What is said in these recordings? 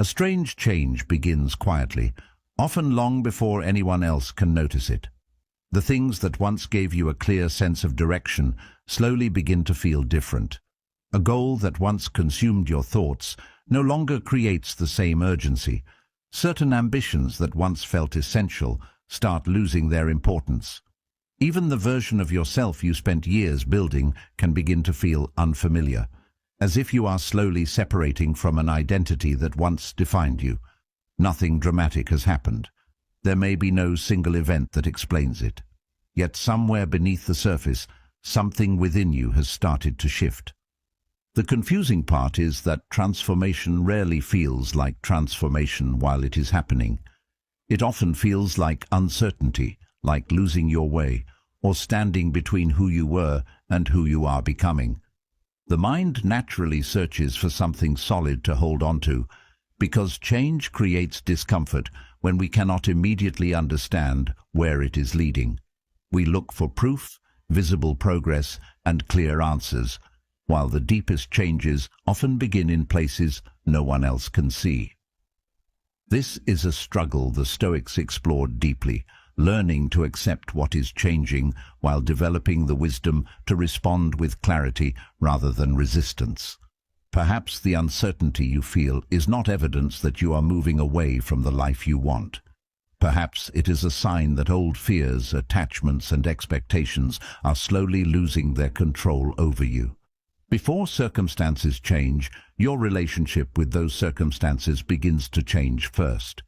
A strange change begins quietly, often long before anyone else can notice it. The things that once gave you a clear sense of direction slowly begin to feel different. A goal that once consumed your thoughts no longer creates the same urgency. Certain ambitions that once felt essential start losing their importance. Even the version of yourself you spent years building can begin to feel unfamiliar, as if you are slowly separating from an identity that once defined you. Nothing dramatic has happened. There may be no single event that explains it. Yet somewhere beneath the surface, something within you has started to shift. The confusing part is that transformation rarely feels like transformation while it is happening. It often feels like uncertainty, like losing your way, or standing between who you were and who you are becoming. The mind naturally searches for something solid to hold on to, because change creates discomfort when we cannot immediately understand where it is leading. We look for proof, visible progress, and clear answers, while the deepest changes often begin in places no one else can see. This is a struggle the Stoics explored deeply, learning to accept what is changing while developing the wisdom to respond with clarity rather than resistance. Perhaps the uncertainty you feel is not evidence that you are moving away from the life you want. Perhaps it is a sign that old fears, attachments, and expectations are slowly losing their control over you. Before circumstances change, your relationship with those circumstances begins to change first.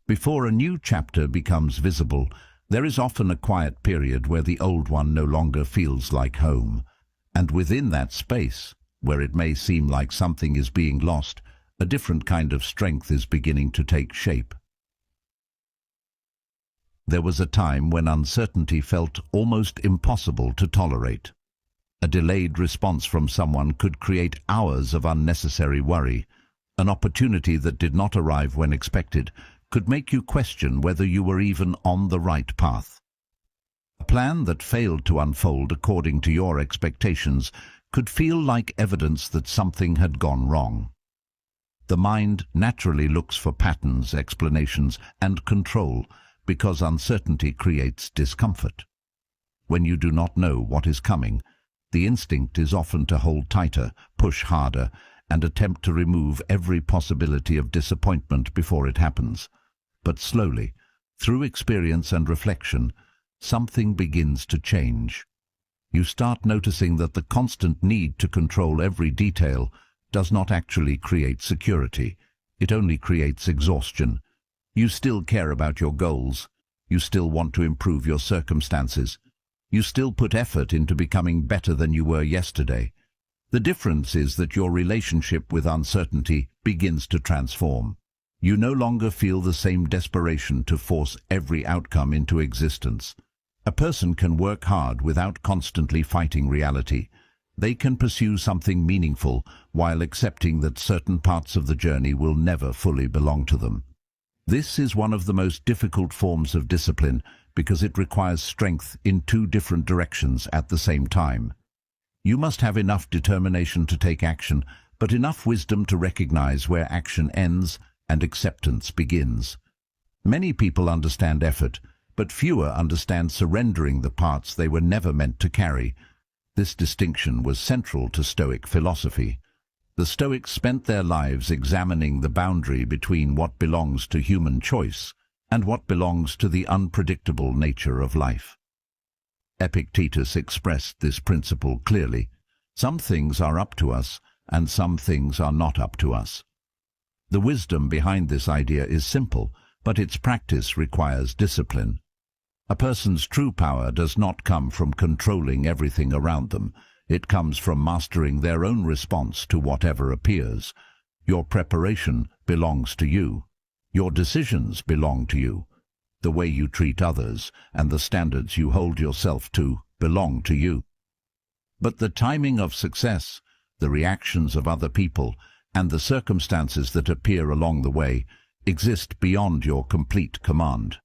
Before a new chapter becomes visible, there is often a quiet period where the old one no longer feels like home. And within that space, where it may seem like something is being lost, a different kind of strength is beginning to take shape. There was a time when uncertainty felt almost impossible to tolerate. A delayed response from someone could create hours of unnecessary worry. An opportunity that did not arrive when expected could make you question whether you were even on the right path. A plan that failed to unfold according to your expectations could feel like evidence that something had gone wrong. The mind naturally looks for patterns, explanations, and control because uncertainty creates discomfort. When you do not know what is coming, the instinct is often to hold tighter, push harder, and attempt to remove every possibility of disappointment before it happens. But slowly, through experience and reflection, something begins to change. You start noticing that the constant need to control every detail does not actually create security. It only creates exhaustion. You still care about your goals. You still want to improve your circumstances. You still put effort into becoming better than you were yesterday. The difference is that your relationship with uncertainty begins to transform. You no longer feel the same desperation to force every outcome into existence. A person can work hard without constantly fighting reality. They can pursue something meaningful while accepting that certain parts of the journey will never fully belong to them. This is one of the most difficult forms of discipline because it requires strength in two different directions at the same time. You must have enough determination to take action, but enough wisdom to recognize where action ends and acceptance begins. Many people understand effort, but fewer understand surrendering the parts they were never meant to carry. This distinction was central to Stoic philosophy. The Stoics spent their lives examining the boundary between what belongs to human choice and what belongs to the unpredictable nature of life. Epictetus expressed this principle clearly. Some things are up to us, and some things are not up to us. The wisdom behind this idea is simple, but its practice requires discipline. A person's true power does not come from controlling everything around them. It comes from mastering their own response to whatever appears. Your preparation belongs to you. Your decisions belong to you. The way you treat others and the standards you hold yourself to belong to you. But the timing of success, the reactions of other people, and the circumstances that appear along the way exist beyond your complete command.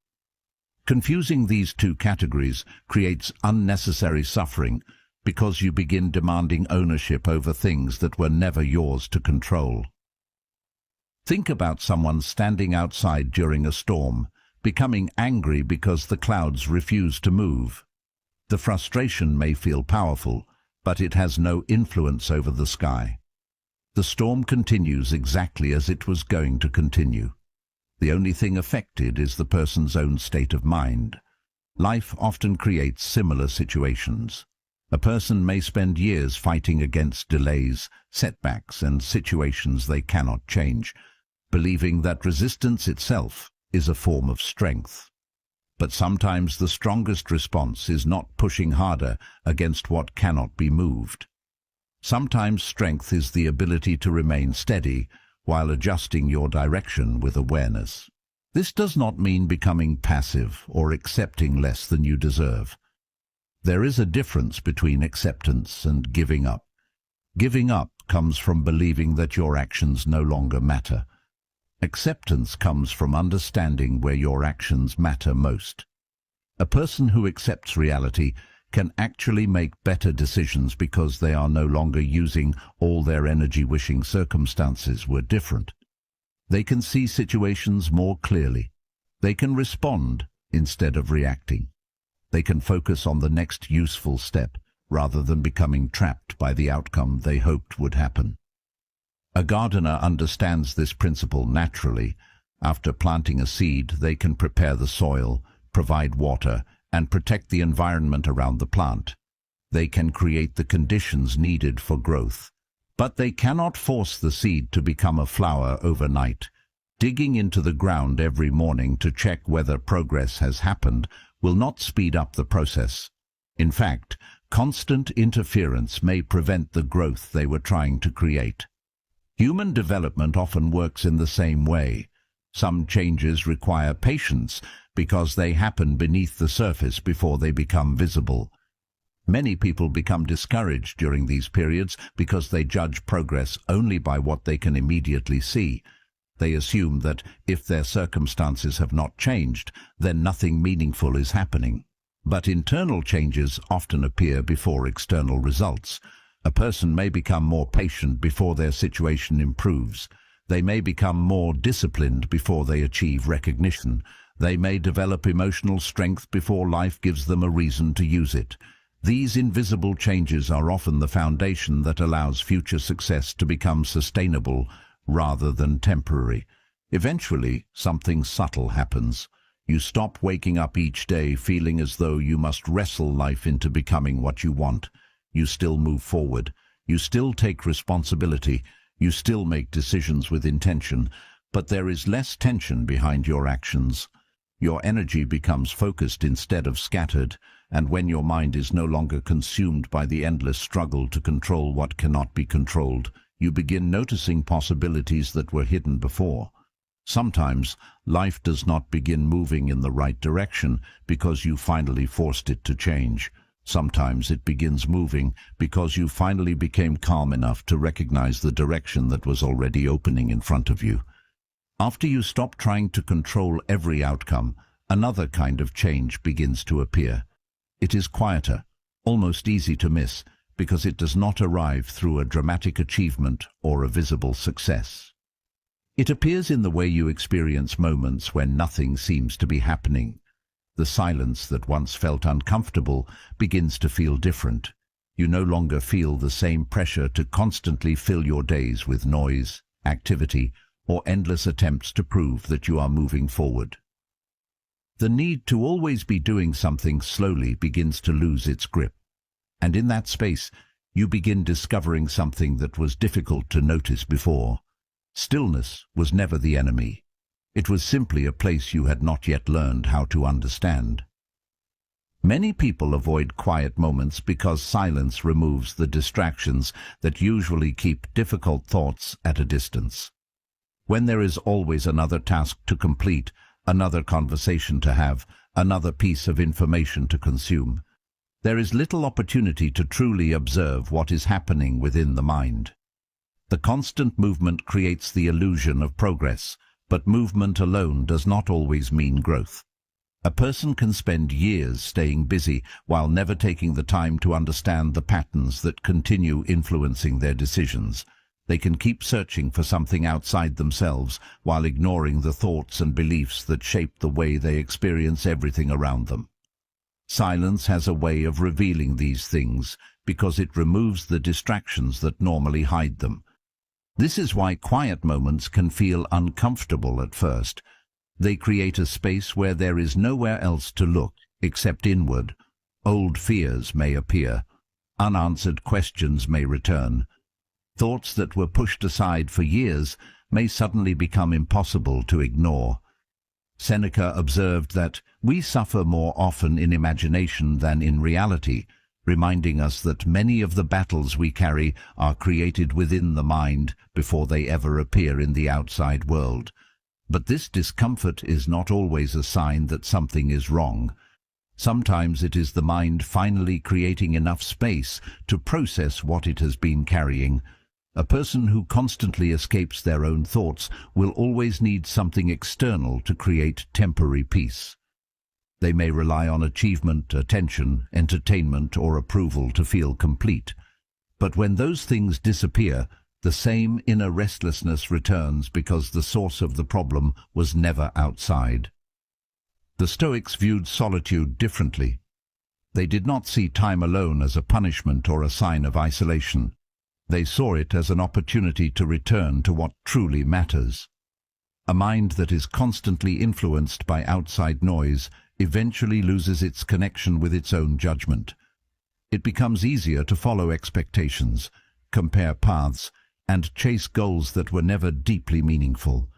Confusing these two categories creates unnecessary suffering because you begin demanding ownership over things that were never yours to control. Think about someone standing outside during a storm, becoming angry because the clouds refuse to move. The frustration may feel powerful, but it has no influence over the sky. The storm continues exactly as it was going to continue. The only thing affected is the person's own state of mind. Life often creates similar situations. A person may spend years fighting against delays, setbacks, and situations they cannot change, believing that resistance itself is a form of strength. But sometimes the strongest response is not pushing harder against what cannot be moved. Sometimes strength is the ability to remain steady while adjusting your direction with awareness. This does not mean becoming passive or accepting less than you deserve. There is a difference between acceptance and giving up. Giving up comes from believing that your actions no longer matter. Acceptance comes from understanding where your actions matter most. A person who accepts reality can actually make better decisions because they are no longer using all their energy wishing circumstances were different. They can see situations more clearly. They can respond instead of reacting. They can focus on the next useful step rather than becoming trapped by the outcome they hoped would happen. A gardener understands this principle naturally. After planting a seed, they can prepare the soil, provide water, and protect the environment around the plant. They can create the conditions needed for growth. But they cannot force the seed to become a flower overnight. Digging into the ground every morning to check whether progress has happened will not speed up the process. In fact, constant interference may prevent the growth they were trying to create. Human development often works in the same way. Some changes require patience because they happen beneath the surface before they become visible. Many people become discouraged during these periods because they judge progress only by what they can immediately see. They assume that if their circumstances have not changed, then nothing meaningful is happening. But internal changes often appear before external results. A person may become more patient before their situation improves. They may become more disciplined before they achieve recognition. They may develop emotional strength before life gives them a reason to use it. These invisible changes are often the foundation that allows future success to become sustainable rather than temporary. Eventually, something subtle happens. You stop waking up each day feeling as though you must wrestle life into becoming what you want. You still move forward. You still take responsibility. You still make decisions with intention, but there is less tension behind your actions. Your energy becomes focused instead of scattered, and when your mind is no longer consumed by the endless struggle to control what cannot be controlled, you begin noticing possibilities that were hidden before. Sometimes, life does not begin moving in the right direction because you finally forced it to change. Sometimes it begins moving because you finally became calm enough to recognize the direction that was already opening in front of you. After you stop trying to control every outcome, another kind of change begins to appear. It is quieter, almost easy to miss, because it does not arrive through a dramatic achievement or a visible success. It appears in the way you experience moments when nothing seems to be happening. The silence that once felt uncomfortable begins to feel different. You no longer feel the same pressure to constantly fill your days with noise, activity, or endless attempts to prove that you are moving forward. The need to always be doing something slowly begins to lose its grip. And in that space, you begin discovering something that was difficult to notice before. Stillness was never the enemy. It was simply a place you had not yet learned how to understand. Many people avoid quiet moments because silence removes the distractions that usually keep difficult thoughts at a distance. When there is always another task to complete, another conversation to have, another piece of information to consume, there is little opportunity to truly observe what is happening within the mind. The constant movement creates the illusion of progress, but movement alone does not always mean growth. A person can spend years staying busy while never taking the time to understand the patterns that continue influencing their decisions. They can keep searching for something outside themselves while ignoring the thoughts and beliefs that shape the way they experience everything around them. Silence has a way of revealing these things because it removes the distractions that normally hide them. This is why quiet moments can feel uncomfortable at first. They create a space where there is nowhere else to look except inward. Old fears may appear. Unanswered questions may return. Thoughts that were pushed aside for years may suddenly become impossible to ignore. Seneca observed that we suffer more often in imagination than in reality, reminding us that many of the battles we carry are created within the mind before they ever appear in the outside world. But this discomfort is not always a sign that something is wrong. Sometimes it is the mind finally creating enough space to process what it has been carrying. A person who constantly escapes their own thoughts will always need something external to create temporary peace. They may rely on achievement, attention, entertainment, or approval to feel complete. But when those things disappear, the same inner restlessness returns because the source of the problem was never outside. The Stoics viewed solitude differently. They did not see time alone as a punishment or a sign of isolation. They saw it as an opportunity to return to what truly matters. A mind that is constantly influenced by outside noise eventually loses its connection with its own judgment. It becomes easier to follow expectations, compare paths, and chase goals that were never deeply meaningful.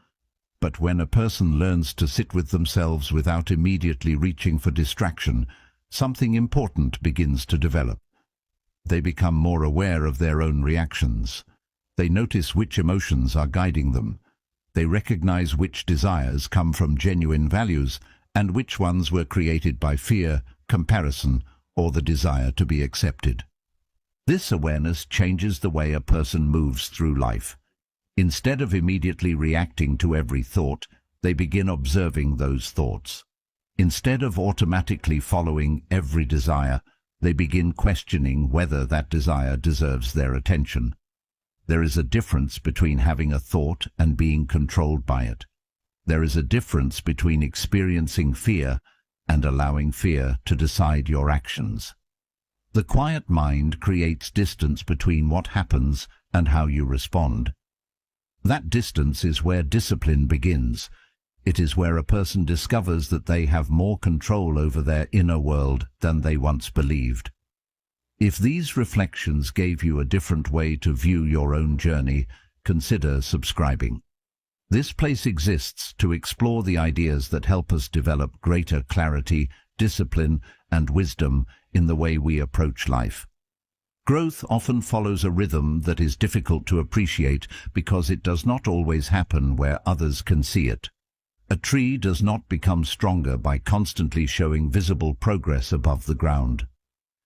But when a person learns to sit with themselves without immediately reaching for distraction, something important begins to develop. They become more aware of their own reactions. They notice which emotions are guiding them. They recognize which desires come from genuine values and which ones were created by fear, comparison, or the desire to be accepted. This awareness changes the way a person moves through life. Instead of immediately reacting to every thought, they begin observing those thoughts. Instead of automatically following every desire, they begin questioning whether that desire deserves their attention. There is a difference between having a thought and being controlled by it. There is a difference between experiencing fear and allowing fear to decide your actions. The quiet mind creates distance between what happens and how you respond. That distance is where discipline begins. It is where a person discovers that they have more control over their inner world than they once believed. If these reflections gave you a different way to view your own journey, consider subscribing. This place exists to explore the ideas that help us develop greater clarity, discipline, and wisdom in the way we approach life. Growth often follows a rhythm that is difficult to appreciate because it does not always happen where others can see it. A tree does not become stronger by constantly showing visible progress above the ground.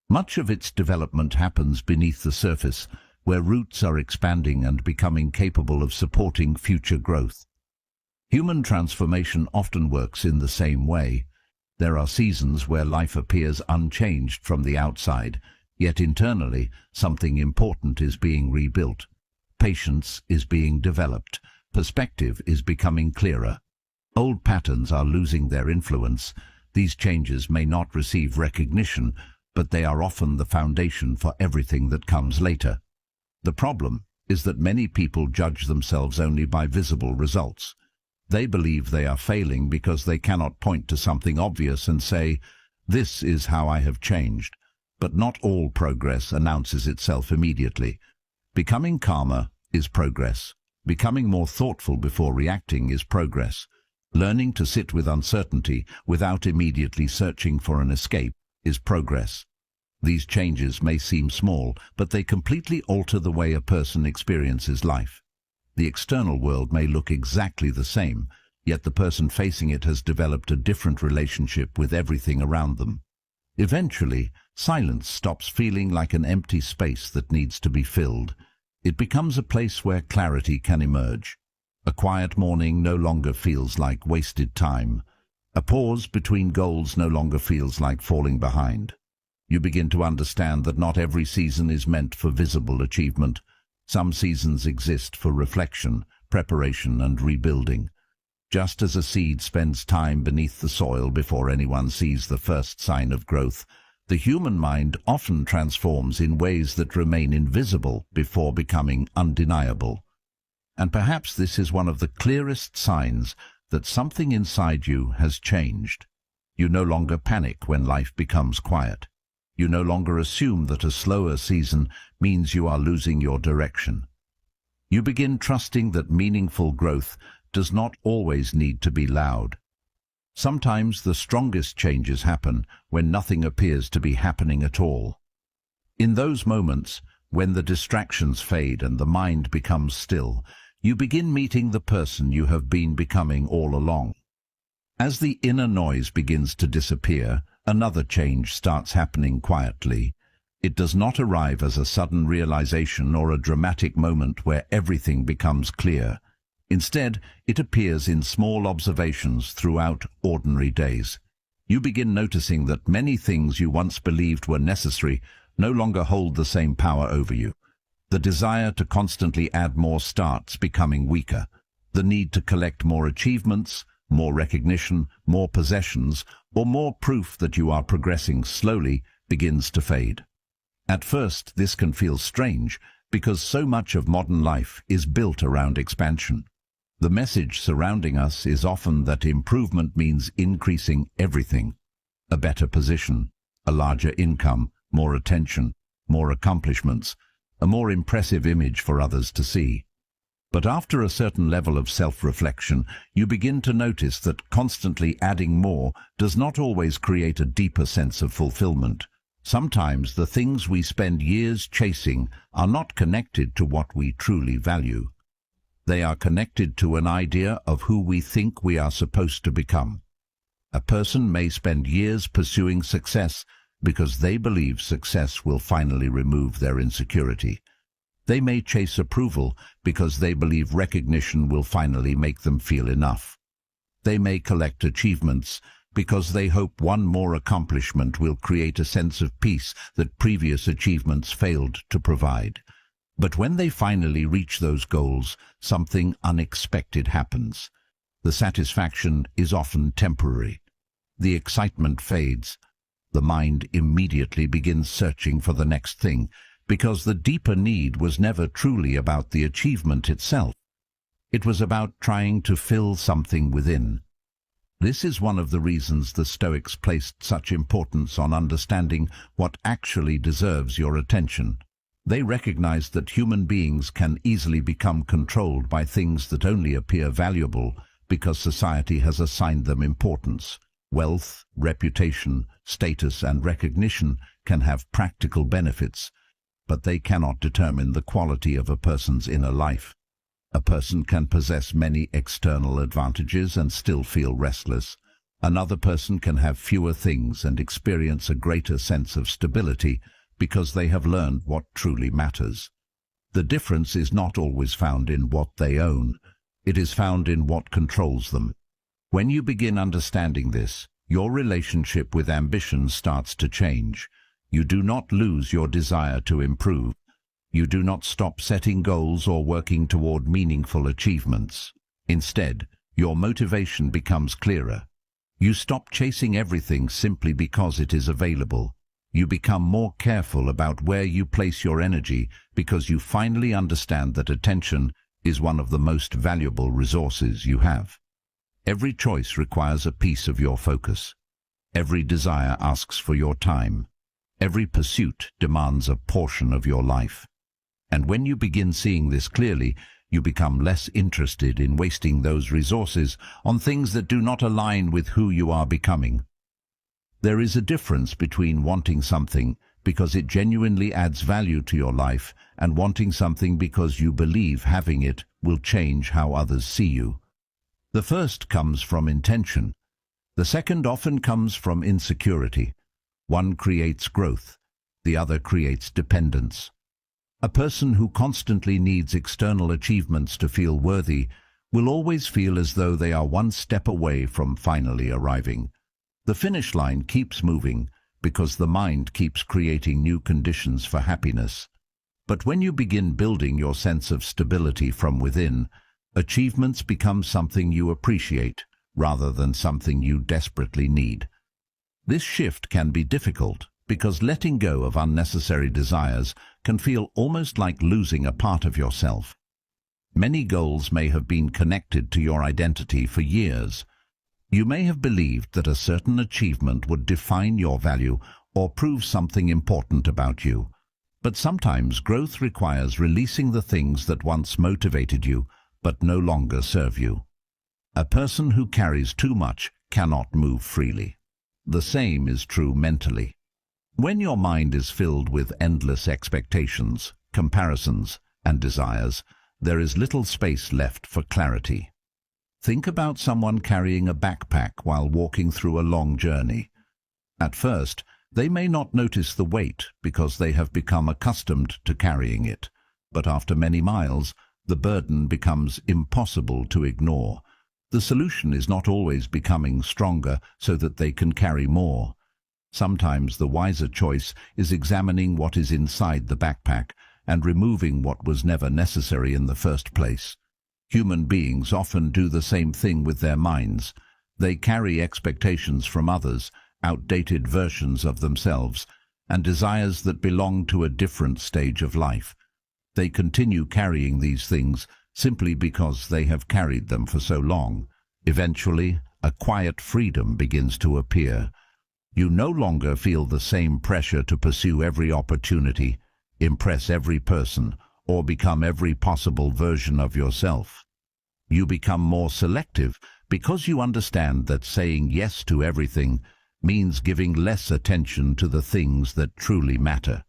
Much of its development happens beneath the surface, where roots are expanding and becoming capable of supporting future growth. Human transformation often works in the same way. There are seasons where life appears unchanged from the outside, yet internally something important is being rebuilt. Patience is being developed. Perspective is becoming clearer. Old patterns are losing their influence. These changes may not receive recognition, but they are often the foundation for everything that comes later. The problem is that many people judge themselves only by visible results. They believe they are failing because they cannot point to something obvious and say, "This is how I have changed." But not all progress announces itself immediately. Becoming calmer is progress. Becoming more thoughtful before reacting is progress. Learning to sit with uncertainty without immediately searching for an escape is progress. These changes may seem small, but they completely alter the way a person experiences life. The external world may look exactly the same, yet the person facing it has developed a different relationship with everything around them. Eventually, silence stops feeling like an empty space that needs to be filled. It becomes a place where clarity can emerge. A quiet morning no longer feels like wasted time. A pause between goals no longer feels like falling behind. You begin to understand that not every season is meant for visible achievement. Some seasons exist for reflection, preparation, and rebuilding. Just as a seed spends time beneath the soil before anyone sees the first sign of growth, the human mind often transforms in ways that remain invisible before becoming undeniable. And perhaps this is one of the clearest signs that something inside you has changed. You no longer panic when life becomes quiet. You no longer assume that a slower season means you are losing your direction. You begin trusting that meaningful growth does not always need to be loud. Sometimes the strongest changes happen when nothing appears to be happening at all. In those moments, when the distractions fade and the mind becomes still, you begin meeting the person you have been becoming all along. As the inner noise begins to disappear, another change starts happening quietly. It does not arrive as a sudden realization or a dramatic moment where everything becomes clear. Instead, it appears in small observations throughout ordinary days. You begin noticing that many things you once believed were necessary no longer hold the same power over you. The desire to constantly add more starts becoming weaker. The need to collect more achievements, more recognition, more possessions, or more proof that you are progressing slowly begins to fade. At first, this can feel strange because so much of modern life is built around expansion. The message surrounding us is often that improvement means increasing everything. A better position, a larger income, more attention, more accomplishments, a more impressive image for others to see. But after a certain level of self-reflection, you begin to notice that constantly adding more does not always create a deeper sense of fulfillment. Sometimes the things we spend years chasing are not connected to what we truly value. They are connected to an idea of who we think we are supposed to become. A person may spend years pursuing success because they believe success will finally remove their insecurity. They may chase approval because they believe recognition will finally make them feel enough. They may collect achievements because they hope one more accomplishment will create a sense of peace that previous achievements failed to provide. But when they finally reach those goals, something unexpected happens. The satisfaction is often temporary. The excitement fades. The mind immediately begins searching for the next thing, because the deeper need was never truly about the achievement itself. It was about trying to fill something within. This is one of the reasons the Stoics placed such importance on understanding what actually deserves your attention. They recognized that human beings can easily become controlled by things that only appear valuable because society has assigned them importance. Wealth, reputation, status, and recognition can have practical benefits, but they cannot determine the quality of a person's inner life. A person can possess many external advantages and still feel restless. Another person can have fewer things and experience a greater sense of stability because they have learned what truly matters. The difference is not always found in what they own. It is found in what controls them. When you begin understanding this, your relationship with ambition starts to change. You do not lose your desire to improve. You do not stop setting goals or working toward meaningful achievements. Instead, your motivation becomes clearer. You stop chasing everything simply because it is available. You become more careful about where you place your energy because you finally understand that attention is one of the most valuable resources you have. Every choice requires a piece of your focus. Every desire asks for your time. Every pursuit demands a portion of your life. And when you begin seeing this clearly, you become less interested in wasting those resources on things that do not align with who you are becoming. There is a difference between wanting something because it genuinely adds value to your life and wanting something because you believe having it will change how others see you. The first comes from intention. The second often comes from insecurity. One creates growth. The other creates dependence. A person who constantly needs external achievements to feel worthy will always feel as though they are one step away from finally arriving. The finish line keeps moving because the mind keeps creating new conditions for happiness. But when you begin building your sense of stability from within, achievements become something you appreciate rather than something you desperately need. This shift can be difficult because letting go of unnecessary desires can feel almost like losing a part of yourself. Many goals may have been connected to your identity for years. You may have believed that a certain achievement would define your value or prove something important about you. But sometimes growth requires releasing the things that once motivated you but no longer serve you. A person who carries too much cannot move freely. The same is true mentally. When your mind is filled with endless expectations, comparisons, and desires, there is little space left for clarity. Think about someone carrying a backpack while walking through a long journey. At first, they may not notice the weight because they have become accustomed to carrying it, but after many miles, the burden becomes impossible to ignore. The solution is not always becoming stronger so that they can carry more. Sometimes the wiser choice is examining what is inside the backpack and removing what was never necessary in the first place. Human beings often do the same thing with their minds. They carry expectations from others, outdated versions of themselves, and desires that belong to a different stage of life. They continue carrying these things simply because they have carried them for so long. Eventually, a quiet freedom begins to appear. You no longer feel the same pressure to pursue every opportunity, impress every person, or become every possible version of yourself. You become more selective because you understand that saying yes to everything means giving less attention to the things that truly matter.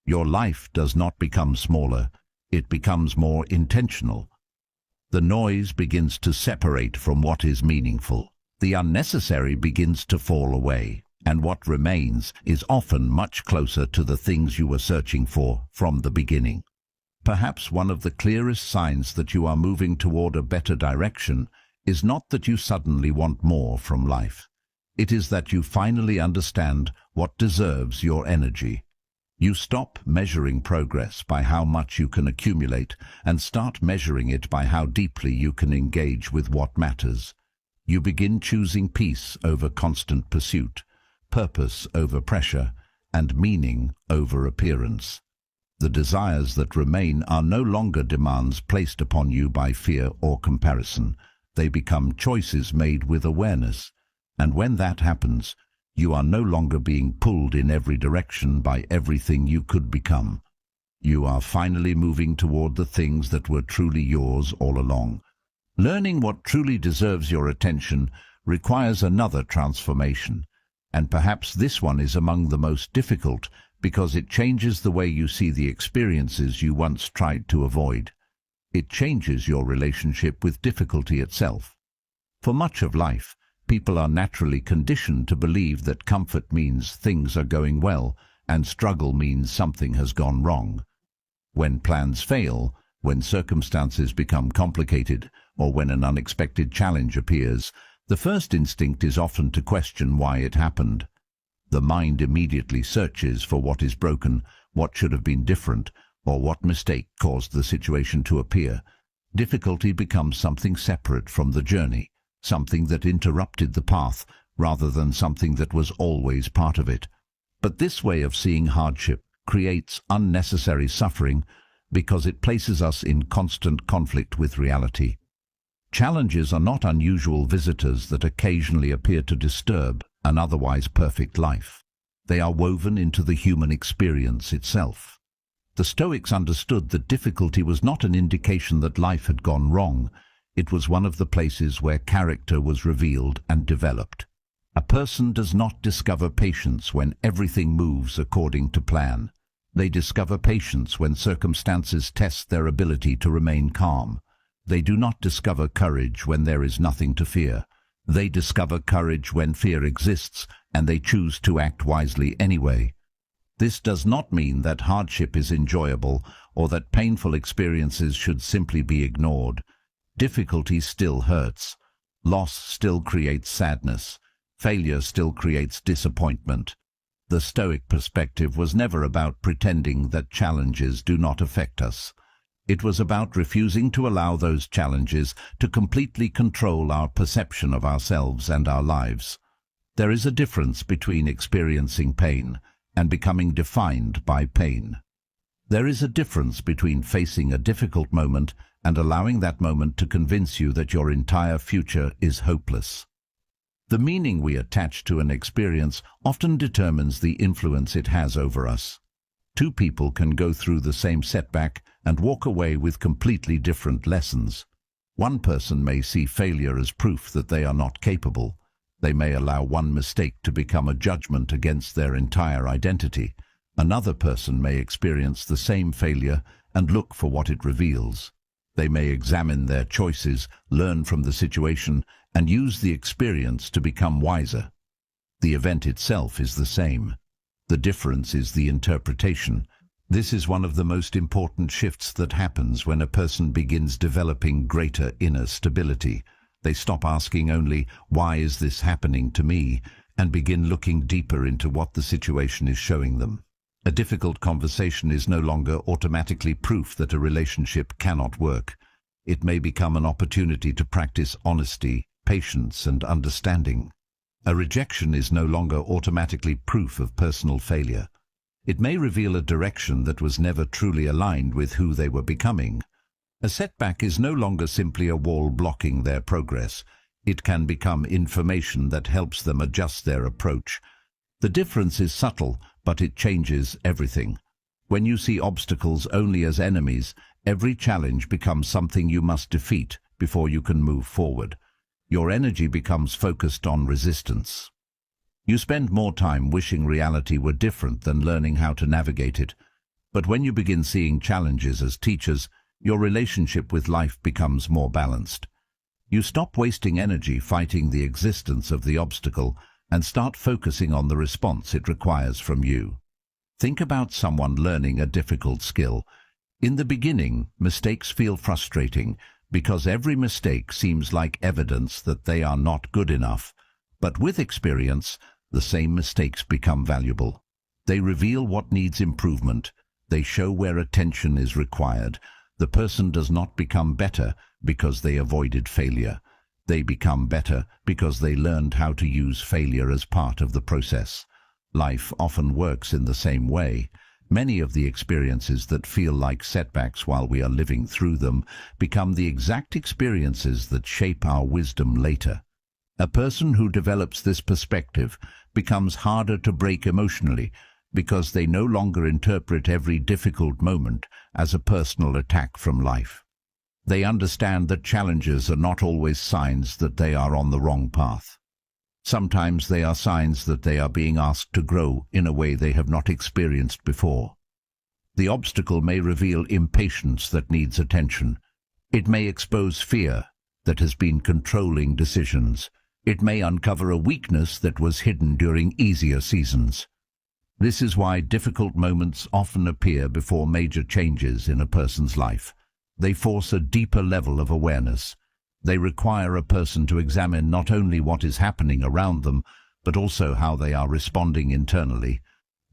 Your life does not become smaller, it becomes more intentional. The noise begins to separate from what is meaningful. The unnecessary begins to fall away, and what remains is often much closer to the things you were searching for from the beginning. Perhaps one of the clearest signs that you are moving toward a better direction is not that you suddenly want more from life. It is that you finally understand what deserves your energy. You stop measuring progress by how much you can accumulate and start measuring it by how deeply you can engage with what matters. You begin choosing peace over constant pursuit, purpose over pressure, and meaning over appearance. The desires that remain are no longer demands placed upon you by fear or comparison. They become choices made with awareness. And when that happens, you are no longer being pulled in every direction by everything you could become. You are finally moving toward the things that were truly yours all along. Learning what truly deserves your attention requires another transformation, and perhaps this one is among the most difficult because it changes the way you see the experiences you once tried to avoid. It changes your relationship with difficulty itself. For much of life, people are naturally conditioned to believe that comfort means things are going well and struggle means something has gone wrong. When plans fail, when circumstances become complicated, or when an unexpected challenge appears, the first instinct is often to question why it happened. The mind immediately searches for what is broken, what should have been different, or what mistake caused the situation to appear. Difficulty becomes something separate from the journey, something that interrupted the path rather than something that was always part of it. But this way of seeing hardship creates unnecessary suffering because it places us in constant conflict with reality. Challenges are not unusual visitors that occasionally appear to disturb an otherwise perfect life. They are woven into the human experience itself. The Stoics understood that difficulty was not an indication that life had gone wrong. It was one of the places where character was revealed and developed. A person does not discover patience when everything moves according to plan. They discover patience when circumstances test their ability to remain calm. They do not discover courage when there is nothing to fear. They discover courage when fear exists, and they choose to act wisely anyway. This does not mean that hardship is enjoyable or that painful experiences should simply be ignored. Difficulty still hurts. Loss still creates sadness. Failure still creates disappointment. The Stoic perspective was never about pretending that challenges do not affect us. It was about refusing to allow those challenges to completely control our perception of ourselves and our lives. There is a difference between experiencing pain and becoming defined by pain. There is a difference between facing a difficult moment and allowing that moment to convince you that your entire future is hopeless. The meaning we attach to an experience often determines the influence it has over us. Two people can go through the same setback and walk away with completely different lessons. One person may see failure as proof that they are not capable. They may allow one mistake to become a judgment against their entire identity. Another person may experience the same failure and look for what it reveals. They may examine their choices, learn from the situation, and use the experience to become wiser. The event itself is the same. The difference is the interpretation. This is one of the most important shifts that happens when a person begins developing greater inner stability. They stop asking only, "Why is this happening to me?" and begin looking deeper into what the situation is showing them. A difficult conversation is no longer automatically proof that a relationship cannot work. It may become an opportunity to practice honesty, patience, and understanding. A rejection is no longer automatically proof of personal failure. It may reveal a direction that was never truly aligned with who they were becoming. A setback is no longer simply a wall blocking their progress. It can become information that helps them adjust their approach. The difference is subtle, but it changes everything. When you see obstacles only as enemies, every challenge becomes something you must defeat before you can move forward. Your energy becomes focused on resistance. You spend more time wishing reality were different than learning how to navigate it. But when you begin seeing challenges as teachers, your relationship with life becomes more balanced. You stop wasting energy fighting the existence of the obstacle and start focusing on the response it requires from you. Think about someone learning a difficult skill. In the beginning, mistakes feel frustrating because every mistake seems like evidence that they are not good enough. But with experience, the same mistakes become valuable. They reveal what needs improvement. They show where attention is required. The person does not become better because they avoided failure. They become better because they learned how to use failure as part of the process. Life often works in the same way. Many of the experiences that feel like setbacks while we are living through them become the exact experiences that shape our wisdom later. A person who develops this perspective becomes harder to break emotionally because they no longer interpret every difficult moment as a personal attack from life. They understand that challenges are not always signs that they are on the wrong path. Sometimes they are signs that they are being asked to grow in a way they have not experienced before. The obstacle may reveal impatience that needs attention. It may expose fear that has been controlling decisions. It may uncover a weakness that was hidden during easier seasons. This is why difficult moments often appear before major changes in a person's life. They force a deeper level of awareness. They require a person to examine not only what is happening around them, but also how they are responding internally.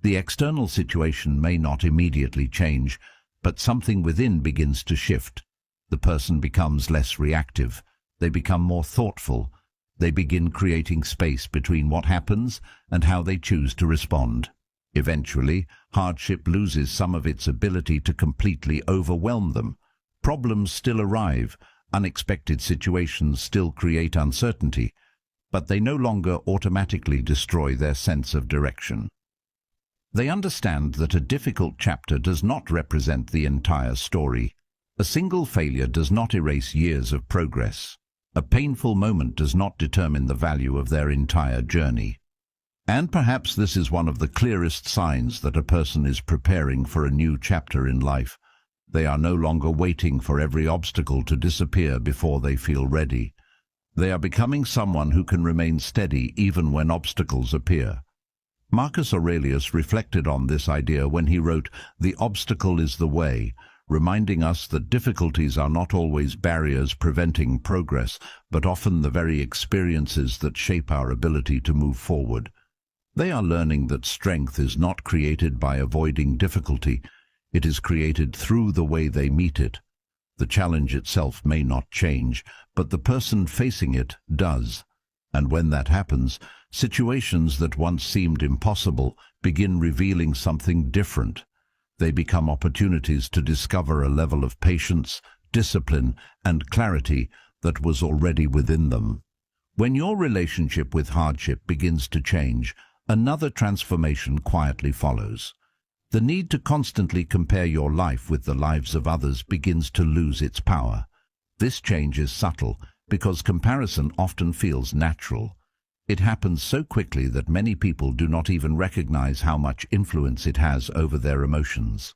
The external situation may not immediately change, but something within begins to shift. The person becomes less reactive. They become more thoughtful. They begin creating space between what happens and how they choose to respond. Eventually, hardship loses some of its ability to completely overwhelm them. Problems still arrive. Unexpected situations still create uncertainty, but they no longer automatically destroy their sense of direction. They understand that a difficult chapter does not represent the entire story. A single failure does not erase years of progress. A painful moment does not determine the value of their entire journey. And perhaps this is one of the clearest signs that a person is preparing for a new chapter in life. They are no longer waiting for every obstacle to disappear before they feel ready. They are becoming someone who can remain steady even when obstacles appear. Marcus Aurelius reflected on this idea when he wrote, "The obstacle is the way," reminding us that difficulties are not always barriers preventing progress, but often the very experiences that shape our ability to move forward. They are learning that strength is not created by avoiding difficulty. It is created through the way they meet it. The challenge itself may not change, but the person facing it does. And when that happens, situations that once seemed impossible begin revealing something different. They become opportunities to discover a level of patience, discipline, and clarity that was already within them. When your relationship with hardship begins to change, another transformation quietly follows. The need to constantly compare your life with the lives of others begins to lose its power. This change is subtle because comparison often feels natural. It happens so quickly that many people do not even recognize how much influence it has over their emotions.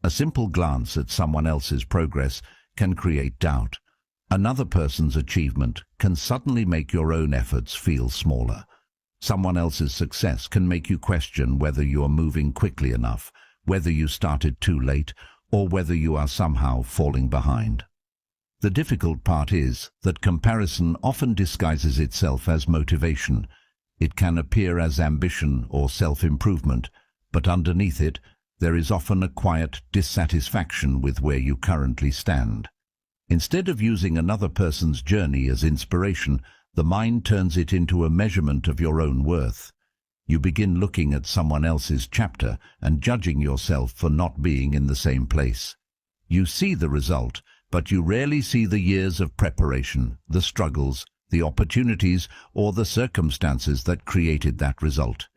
A simple glance at someone else's progress can create doubt. Another person's achievement can suddenly make your own efforts feel smaller. Someone else's success can make you question whether you are moving quickly enough, whether you started too late, or whether you are somehow falling behind. The difficult part is that comparison often disguises itself as motivation. It can appear as ambition or self-improvement, but underneath it, there is often a quiet dissatisfaction with where you currently stand. Instead of using another person's journey as inspiration, the mind turns it into a measurement of your own worth. You begin looking at someone else's chapter and judging yourself for not being in the same place. You see the result, but you rarely see the years of preparation, the struggles, the opportunities, or the circumstances that created that result.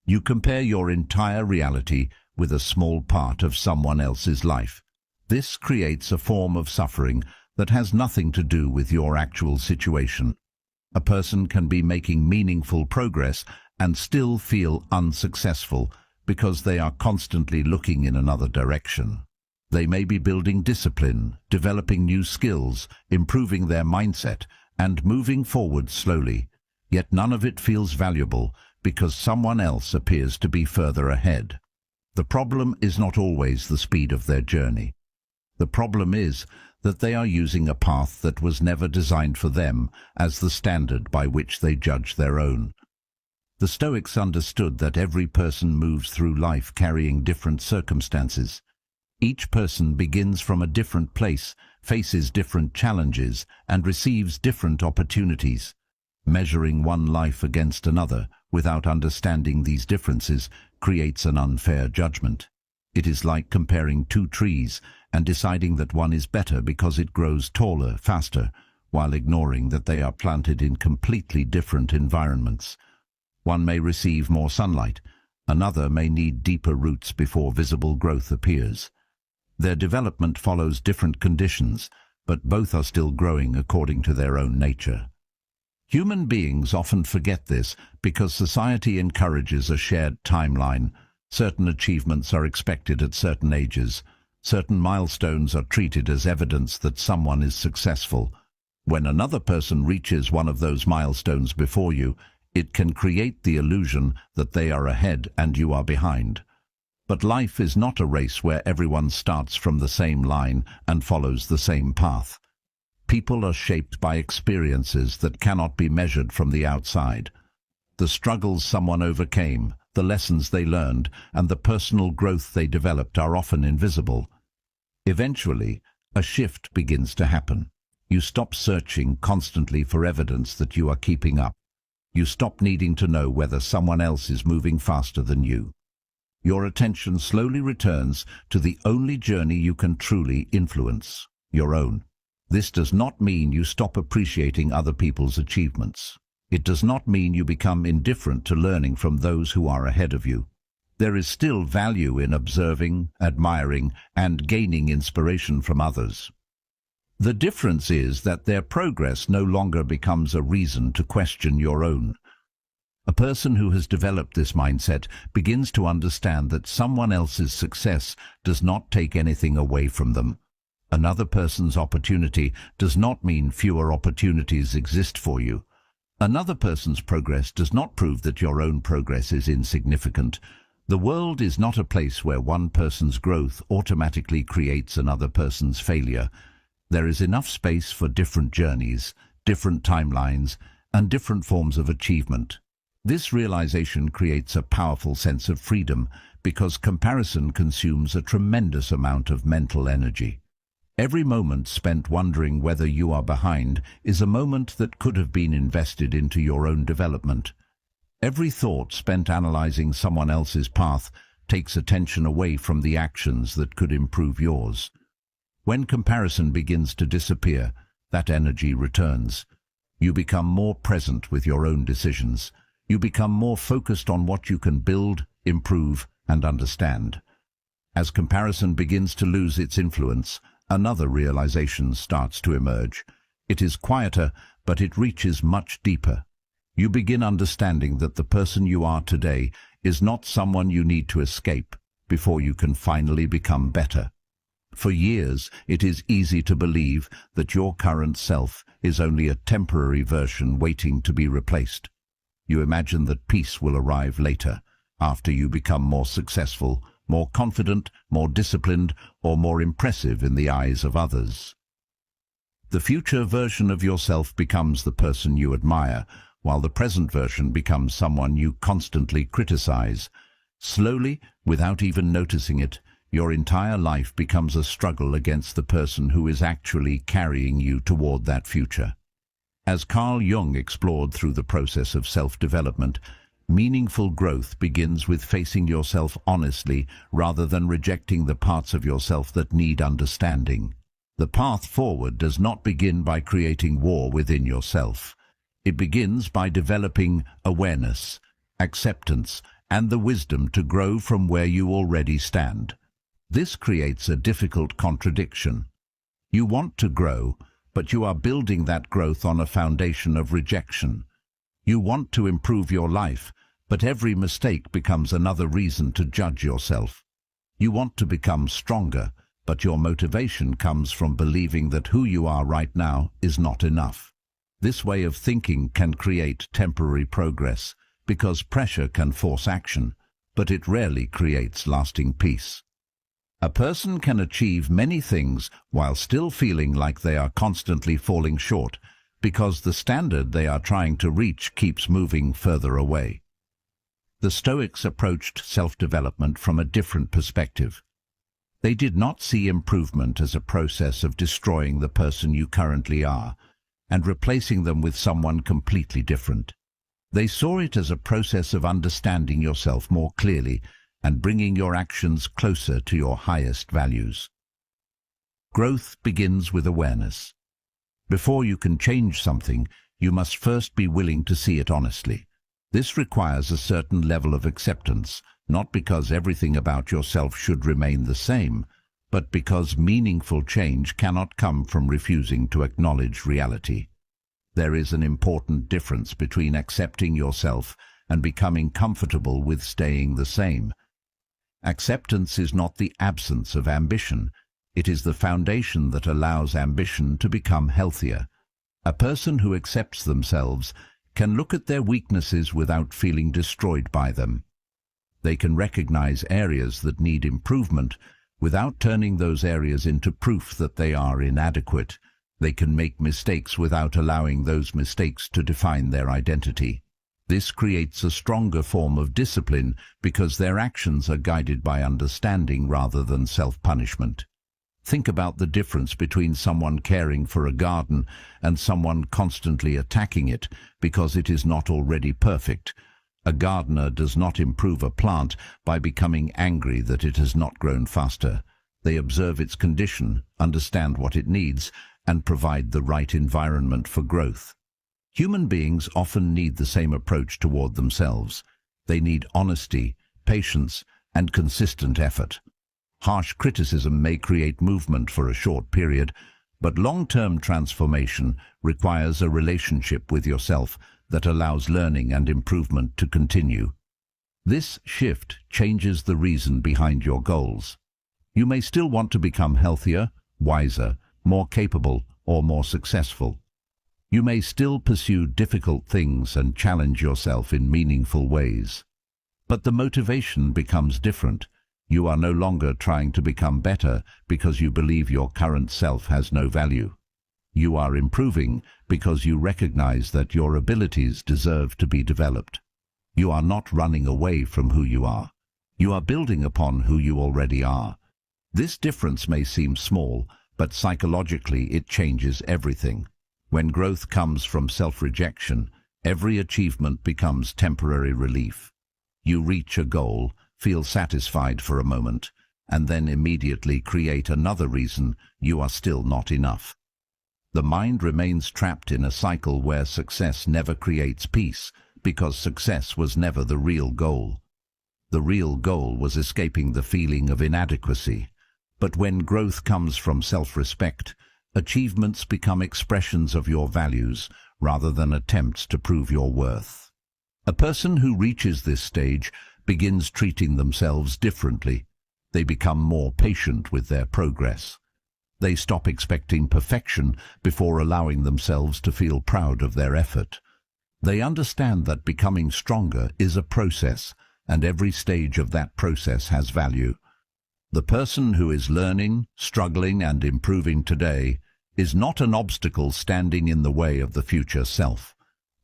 You compare your entire reality with a small part of someone else's life. This creates a form of suffering that has nothing to do with your actual situation. A person can be making meaningful progress and still feel unsuccessful because they are constantly looking in another direction. They may be building discipline, developing new skills, improving their mindset, and moving forward slowly, yet none of it feels valuable because someone else appears to be further ahead. The problem is not always the speed of their journey. The problem is that they are using a path that was never designed for them as the standard by which they judge their own. The Stoics understood that every person moves through life carrying different circumstances. Each person begins from a different place, faces different challenges, and receives different opportunities. Measuring one life against another without understanding these differences creates an unfair judgment. It is like comparing two trees and deciding that one is better because it grows taller, faster, while ignoring that they are planted in completely different environments. One may receive more sunlight, another may need deeper roots before visible growth appears. Their development follows different conditions, but both are still growing according to their own nature. Human beings often forget this because society encourages a shared timeline. Certain achievements are expected at certain ages. Certain milestones are treated as evidence that someone is successful. When another person reaches one of those milestones before you, it can create the illusion that they are ahead and you are behind. But life is not a race where everyone starts from the same line and follows the same path. People are shaped by experiences that cannot be measured from the outside. The struggles someone overcame, the lessons they learned, and the personal growth they developed are often invisible. Eventually, a shift begins to happen. You stop searching constantly for evidence that you are keeping up. You stop needing to know whether someone else is moving faster than you. Your attention slowly returns to the only journey you can truly influence, your own. This does not mean you stop appreciating other people's achievements. It does not mean you become indifferent to learning from those who are ahead of you. There is still value in observing, admiring, and gaining inspiration from others. The difference is that their progress no longer becomes a reason to question your own. A person who has developed this mindset begins to understand that someone else's success does not take anything away from them. Another person's opportunity does not mean fewer opportunities exist for you. Another person's progress does not prove that your own progress is insignificant. The world is not a place where one person's growth automatically creates another person's failure. There is enough space for different journeys, different timelines, and different forms of achievement. This realization creates a powerful sense of freedom because comparison consumes a tremendous amount of mental energy. Every moment spent wondering whether you are behind is a moment that could have been invested into your own development. Every thought spent analyzing someone else's path takes attention away from the actions that could improve yours. When comparison begins to disappear, that energy returns. You become more present with your own decisions. You become more focused on what you can build, improve, and understand. As comparison begins to lose its influence, another realization starts to emerge. It is quieter, but it reaches much deeper. You begin understanding that the person you are today is not someone you need to escape before you can finally become better. For years, it is easy to believe that your current self is only a temporary version waiting to be replaced. You imagine that peace will arrive later, after you become more successful, more confident, more disciplined, or more impressive in the eyes of others. The future version of yourself becomes the person you admire, while the present version becomes someone you constantly criticize. Slowly, without even noticing it, your entire life becomes a struggle against the person who is actually carrying you toward that future. As Carl Jung explored through the process of self-development, meaningful growth begins with facing yourself honestly rather than rejecting the parts of yourself that need understanding. The path forward does not begin by creating war within yourself. It begins by developing awareness, acceptance, and the wisdom to grow from where you already stand. This creates a difficult contradiction. You want to grow, but you are building that growth on a foundation of rejection. You want to improve your life, but every mistake becomes another reason to judge yourself. You want to become stronger, but your motivation comes from believing that who you are right now is not enough. This way of thinking can create temporary progress, because pressure can force action, but it rarely creates lasting peace. A person can achieve many things while still feeling like they are constantly falling short, because the standard they are trying to reach keeps moving further away. The Stoics approached self-development from a different perspective. They did not see improvement as a process of destroying the person you currently are and replacing them with someone completely different. They saw it as a process of understanding yourself more clearly and bringing your actions closer to your highest values. Growth begins with awareness. Before you can change something, you must first be willing to see it honestly. This requires a certain level of acceptance, not because everything about yourself should remain the same, but because meaningful change cannot come from refusing to acknowledge reality. There is an important difference between accepting yourself and becoming comfortable with staying the same. Acceptance is not the absence of ambition. It is the foundation that allows ambition to become healthier. A person who accepts themselves can look at their weaknesses without feeling destroyed by them. They can recognize areas that need improvement without turning those areas into proof that they are inadequate. They can make mistakes without allowing those mistakes to define their identity. This creates a stronger form of discipline because their actions are guided by understanding rather than self-punishment. Think about the difference between someone caring for a garden and someone constantly attacking it because it is not already perfect. A gardener does not improve a plant by becoming angry that it has not grown faster. They observe its condition, understand what it needs, and provide the right environment for growth. Human beings often need the same approach toward themselves. They need honesty, patience, and consistent effort. Harsh criticism may create movement for a short period, but long-term transformation requires a relationship with yourself that allows learning and improvement to continue. This shift changes the reason behind your goals. You may still want to become healthier, wiser, more capable, or more successful. You may still pursue difficult things and challenge yourself in meaningful ways. But the motivation becomes different. You are no longer trying to become better because you believe your current self has no value. You are improving because you recognize that your abilities deserve to be developed. You are not running away from who you are. You are building upon who you already are. This difference may seem small, but psychologically it changes everything. When growth comes from self-rejection, every achievement becomes temporary relief. You reach a goal, feel satisfied for a moment, and then immediately create another reason you are still not enough. The mind remains trapped in a cycle where success never creates peace, because success was never the real goal. The real goal was escaping the feeling of inadequacy. But when growth comes from self-respect, achievements become expressions of your values rather than attempts to prove your worth. A person who reaches this stage begins treating themselves differently. They become more patient with their progress. They stop expecting perfection before allowing themselves to feel proud of their effort. They understand that becoming stronger is a process, and every stage of that process has value. The person who is learning, struggling, and improving today is not an obstacle standing in the way of the future self.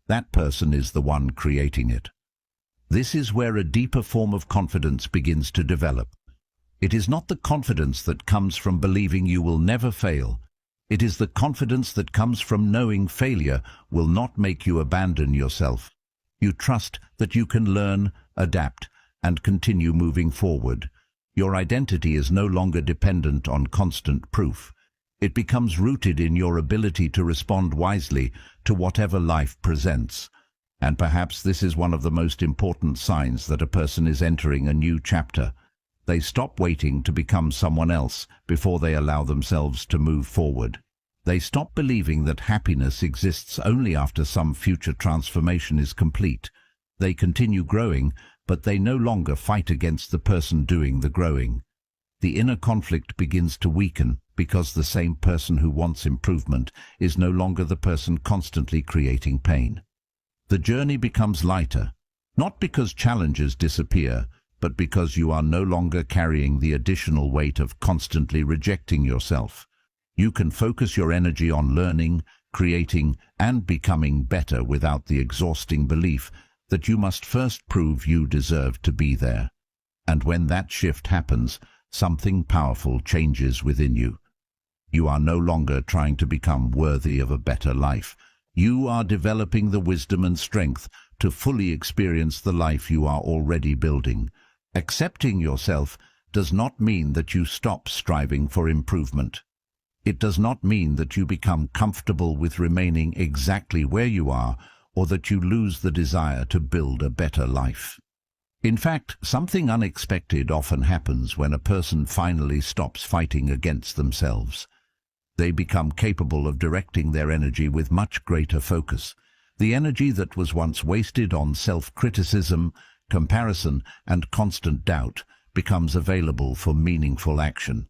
That person is the one creating it. This is where a deeper form of confidence begins to develop. It is not the confidence that comes from believing you will never fail. It is the confidence that comes from knowing failure will not make you abandon yourself. You trust that you can learn, adapt, and continue moving forward. Your identity is no longer dependent on constant proof. It becomes rooted in your ability to respond wisely to whatever life presents. And perhaps this is one of the most important signs that a person is entering a new chapter. They stop waiting to become someone else before they allow themselves to move forward. They stop believing that happiness exists only after some future transformation is complete. They continue growing, but they no longer fight against the person doing the growing. The inner conflict begins to weaken because the same person who wants improvement is no longer the person constantly creating pain. The journey becomes lighter, not because challenges disappear, but because you are no longer carrying the additional weight of constantly rejecting yourself. You can focus your energy on learning, creating, and becoming better without the exhausting belief that you must first prove you deserve to be there. And when that shift happens, something powerful changes within you. You are no longer trying to become worthy of a better life. You are developing the wisdom and strength to fully experience the life you are already building. Accepting yourself does not mean that you stop striving for improvement. It does not mean that you become comfortable with remaining exactly where you are, or that you lose the desire to build a better life. In fact, something unexpected often happens when a person finally stops fighting against themselves. They become capable of directing their energy with much greater focus. The energy that was once wasted on self-criticism, comparison, and constant doubt becomes available for meaningful action.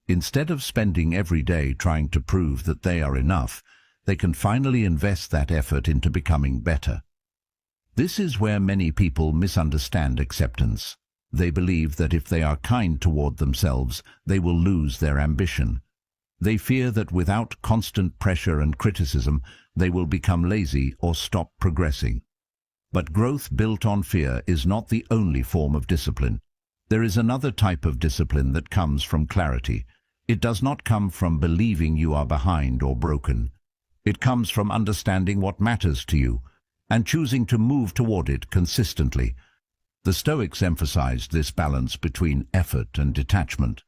Instead of spending every day trying to prove that they are enough, they can finally invest that effort into becoming better. This is where many people misunderstand acceptance. They believe that if they are kind toward themselves, they will lose their ambition. They fear that without constant pressure and criticism, they will become lazy or stop progressing. But growth built on fear is not the only form of discipline. There is another type of discipline that comes from clarity. It does not come from believing you are behind or broken. It comes from understanding what matters to you and choosing to move toward it consistently. The Stoics emphasized this balance between effort and detachment.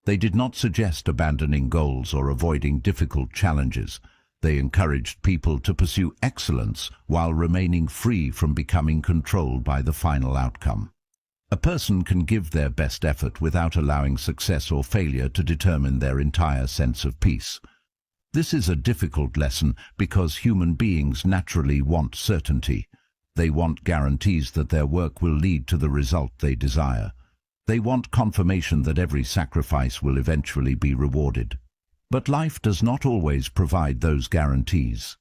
They did not suggest abandoning goals or avoiding difficult challenges. They encouraged people to pursue excellence while remaining free from becoming controlled by the final outcome. A person can give their best effort without allowing success or failure to determine their entire sense of peace. This is a difficult lesson because human beings naturally want certainty. They want guarantees that their work will lead to the result they desire. They want confirmation that every sacrifice will eventually be rewarded. But life does not always provide those guarantees.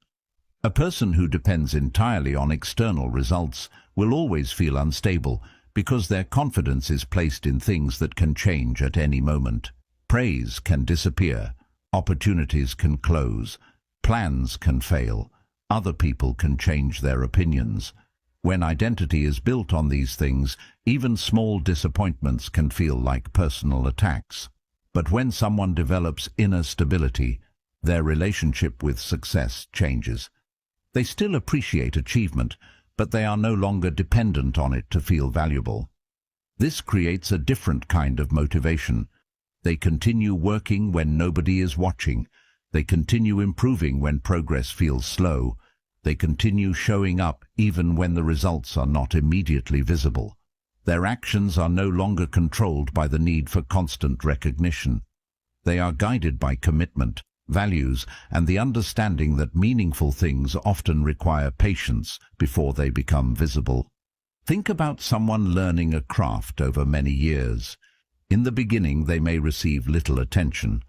A person who depends entirely on external results will always feel unstable because their confidence is placed in things that can change at any moment. Praise can disappear. Opportunities can close, plans can fail, other people can change their opinions. When identity is built on these things, even small disappointments can feel like personal attacks. But when someone develops inner stability, their relationship with success changes. They still appreciate achievement, but they are no longer dependent on it to feel valuable. This creates a different kind of motivation. They continue working when nobody is watching. They continue improving when progress feels slow. They continue showing up even when the results are not immediately visible. Their actions are no longer controlled by the need for constant recognition. They are guided by commitment, values, and the understanding that meaningful things often require patience before they become visible. Think about someone learning a craft over many years. In the beginning, they may receive little attention.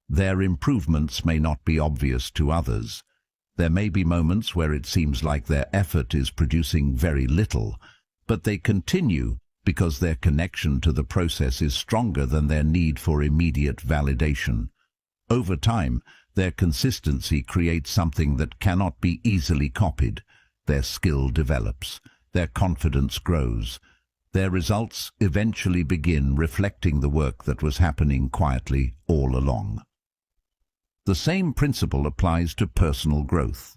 Their improvements may not be obvious to others. There may be moments where it seems like their effort is producing very little, but they continue because their connection to the process is stronger than their need for immediate validation. Over time, their consistency creates something that cannot be easily copied. Their skill develops. Their confidence grows. Their results eventually begin reflecting the work that was happening quietly all along. The same principle applies to personal growth.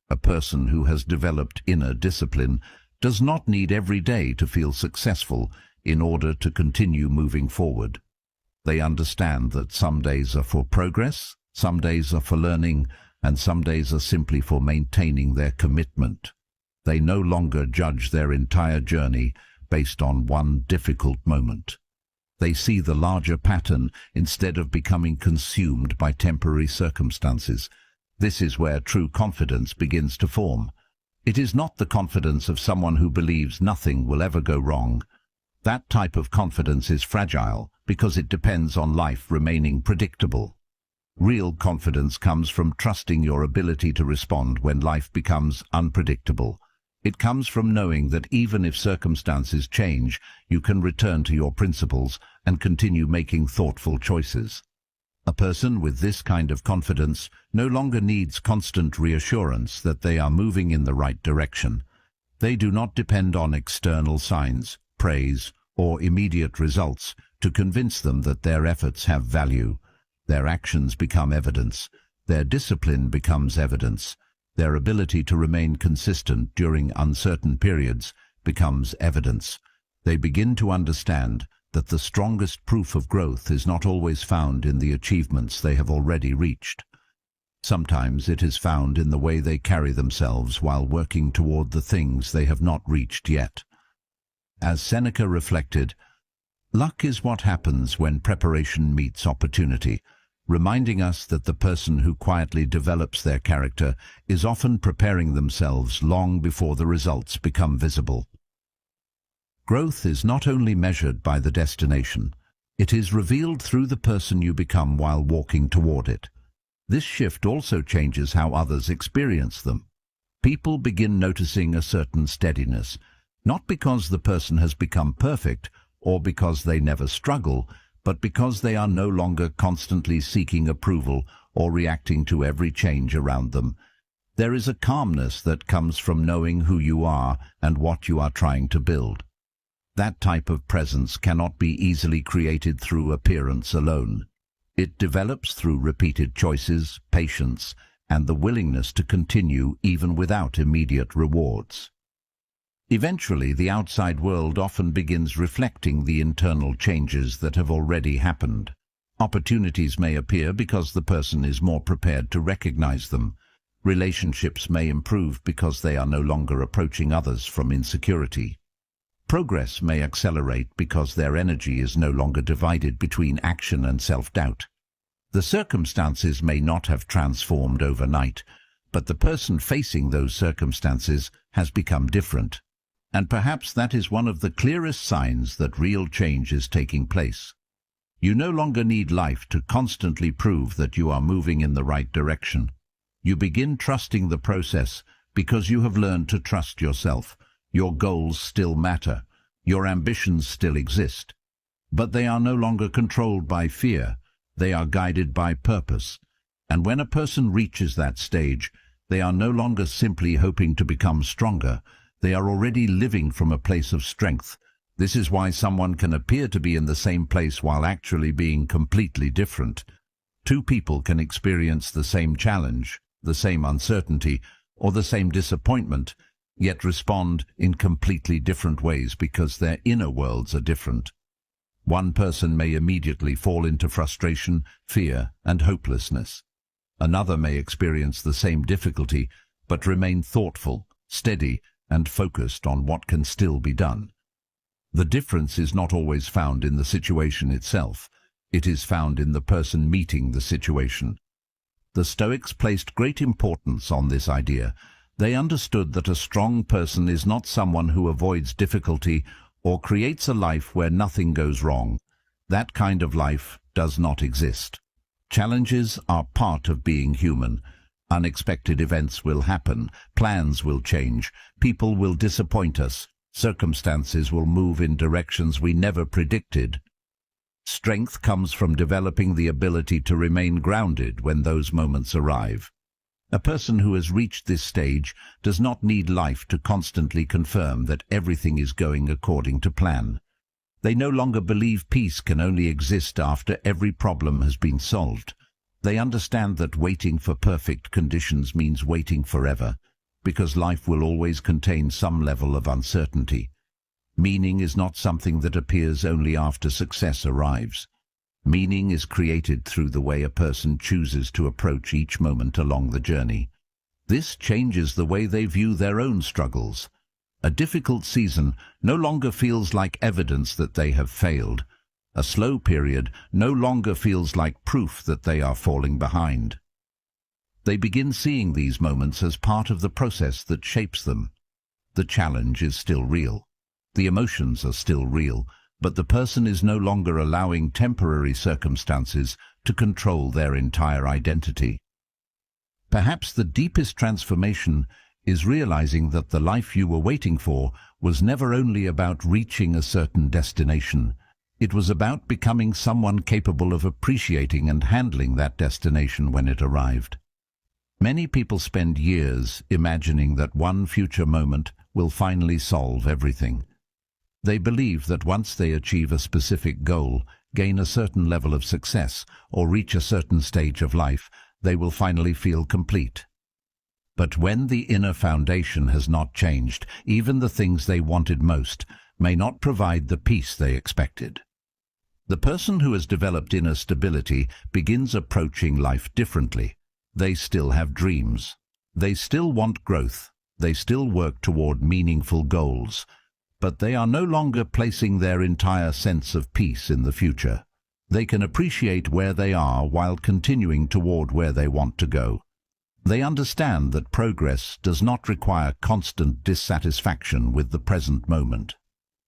A person who has developed inner discipline does not need every day to feel successful in order to continue moving forward. They understand that some days are for progress, some days are for learning, and some days are simply for maintaining their commitment. They no longer judge their entire journey based on one difficult moment. They see the larger pattern instead of becoming consumed by temporary circumstances. This is where true confidence begins to form. It is not the confidence of someone who believes nothing will ever go wrong. That type of confidence is fragile because it depends on life remaining predictable. Real confidence comes from trusting your ability to respond when life becomes unpredictable. It comes from knowing that even if circumstances change, you can return to your principles and continue making thoughtful choices. A person with this kind of confidence no longer needs constant reassurance that they are moving in the right direction. They do not depend on external signs, praise, or immediate results to convince them that their efforts have value. Their actions become evidence. Their discipline becomes evidence. Their ability to remain consistent during uncertain periods becomes evidence. They begin to understand that the strongest proof of growth is not always found in the achievements they have already reached. Sometimes it is found in the way they carry themselves while working toward the things they have not reached yet. As Seneca reflected, luck is what happens when preparation meets opportunity, reminding us that the person who quietly develops their character is often preparing themselves long before the results become visible. Growth is not only measured by the destination, it is revealed through the person you become while walking toward it. This shift also changes how others experience them. People begin noticing a certain steadiness, not because the person has become perfect or because they never struggle, but because they are no longer constantly seeking approval or reacting to every change around them. There is a calmness that comes from knowing who you are and what you are trying to build. That type of presence cannot be easily created through appearance alone. It develops through repeated choices, patience, and the willingness to continue even without immediate rewards. Eventually, the outside world often begins reflecting the internal changes that have already happened. Opportunities may appear because the person is more prepared to recognize them. Relationships may improve because they are no longer approaching others from insecurity. Progress may accelerate because their energy is no longer divided between action and self-doubt. The circumstances may not have transformed overnight, but the person facing those circumstances has become different. And perhaps that is one of the clearest signs that real change is taking place. You no longer need life to constantly prove that you are moving in the right direction. You begin trusting the process because you have learned to trust yourself. Your goals still matter. Your ambitions still exist. But they are no longer controlled by fear. They are guided by purpose. And when a person reaches that stage, they are no longer simply hoping to become stronger. They are already living from a place of strength. This is why someone can appear to be in the same place while actually being completely different. Two people can experience the same challenge, the same uncertainty, or the same disappointment, yet respond in completely different ways because their inner worlds are different. One person may immediately fall into frustration, fear, and hopelessness. Another may experience the same difficulty, but remain thoughtful, steady, and focused on what can still be done. The difference is not always found in the situation itself. It is found in the person meeting the situation. The Stoics placed great importance on this idea. They understood that a strong person is not someone who avoids difficulty or creates a life where nothing goes wrong. That kind of life does not exist. Challenges are part of being human. Unexpected events will happen, plans will change, people will disappoint us, circumstances will move in directions we never predicted. Strength comes from developing the ability to remain grounded when those moments arrive. A person who has reached this stage does not need life to constantly confirm that everything is going according to plan. They no longer believe peace can only exist after every problem has been solved. They understand that waiting for perfect conditions means waiting forever, because life will always contain some level of uncertainty. Meaning is not something that appears only after success arrives. Meaning is created through the way a person chooses to approach each moment along the journey. This changes the way they view their own struggles. A difficult season no longer feels like evidence that they have failed. A slow period no longer feels like proof that they are falling behind. They begin seeing these moments as part of the process that shapes them. The challenge is still real. The emotions are still real, but the person is no longer allowing temporary circumstances to control their entire identity. Perhaps the deepest transformation is realizing that the life you were waiting for was never only about reaching a certain destination. It was about becoming someone capable of appreciating and handling that destination when it arrived. Many people spend years imagining that one future moment will finally solve everything. They believe that once they achieve a specific goal, gain a certain level of success, or reach a certain stage of life, they will finally feel complete. But when the inner foundation has not changed, even the things they wanted most may not provide the peace they expected. The person who has developed inner stability begins approaching life differently. They still have dreams. They still want growth. They still work toward meaningful goals. But they are no longer placing their entire sense of peace in the future. They can appreciate where they are while continuing toward where they want to go. They understand that progress does not require constant dissatisfaction with the present moment.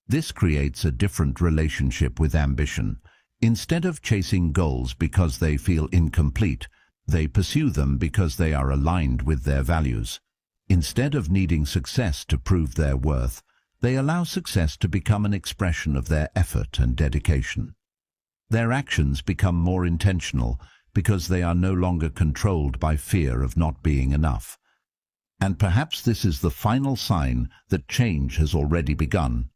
This creates a different relationship with ambition. Instead of chasing goals because they feel incomplete, they pursue them because they are aligned with their values. Instead of needing success to prove their worth, they allow success to become an expression of their effort and dedication. Their actions become more intentional because they are no longer controlled by fear of not being enough. And perhaps this is the final sign that change has already begun.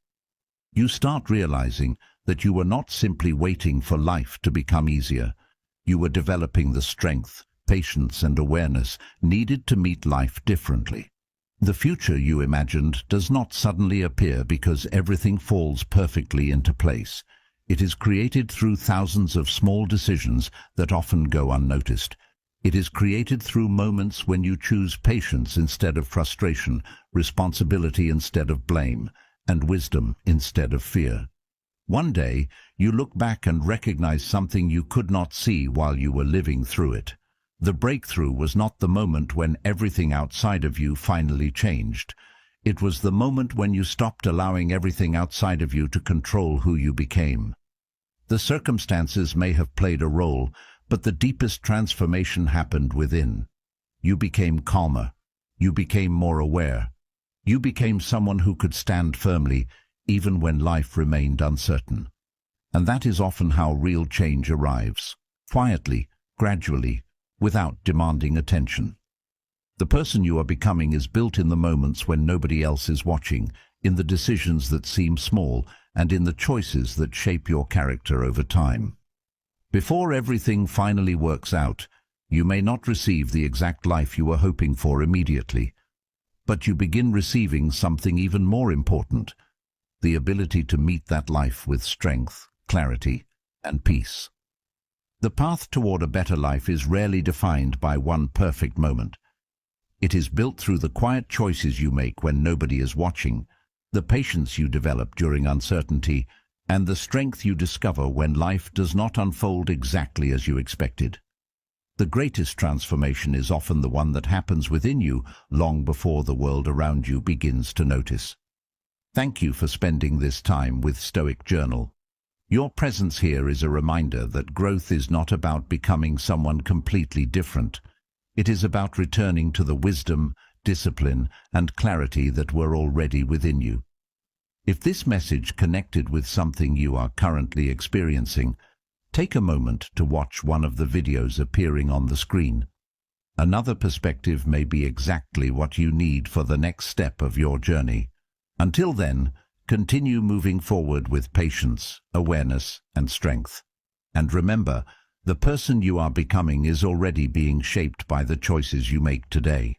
You start realizing that you were not simply waiting for life to become easier. You were developing the strength, patience, and awareness needed to meet life differently. The future you imagined does not suddenly appear because everything falls perfectly into place. It is created through thousands of small decisions that often go unnoticed. It is created through moments when you choose patience instead of frustration, responsibility instead of blame, and wisdom instead of fear. One day, you look back and recognize something you could not see while you were living through it. The breakthrough was not the moment when everything outside of you finally changed. It was the moment when you stopped allowing everything outside of you to control who you became. The circumstances may have played a role, but the deepest transformation happened within. You became calmer. You became more aware. You became someone who could stand firmly, even when life remained uncertain. And that is often how real change arrives, quietly, gradually, without demanding attention. The person you are becoming is built in the moments when nobody else is watching, in the decisions that seem small, and in the choices that shape your character over time. Before everything finally works out, you may not receive the exact life you were hoping for immediately, but you begin receiving something even more important, the ability to meet that life with strength, clarity, and peace. The path toward a better life is rarely defined by one perfect moment. It is built through the quiet choices you make when nobody is watching, the patience you develop during uncertainty, and the strength you discover when life does not unfold exactly as you expected. The greatest transformation is often the one that happens within you long before the world around you begins to notice. Thank you for spending this time with Stoic Journal. Your presence here is a reminder that growth is not about becoming someone completely different. It is about returning to the wisdom, discipline, and clarity that were already within you. If this message connected with something you are currently experiencing, take a moment to watch one of the videos appearing on the screen. Another perspective may be exactly what you need for the next step of your journey. Until then, continue moving forward with patience, awareness, and strength. And remember, the person you are becoming is already being shaped by the choices you make today.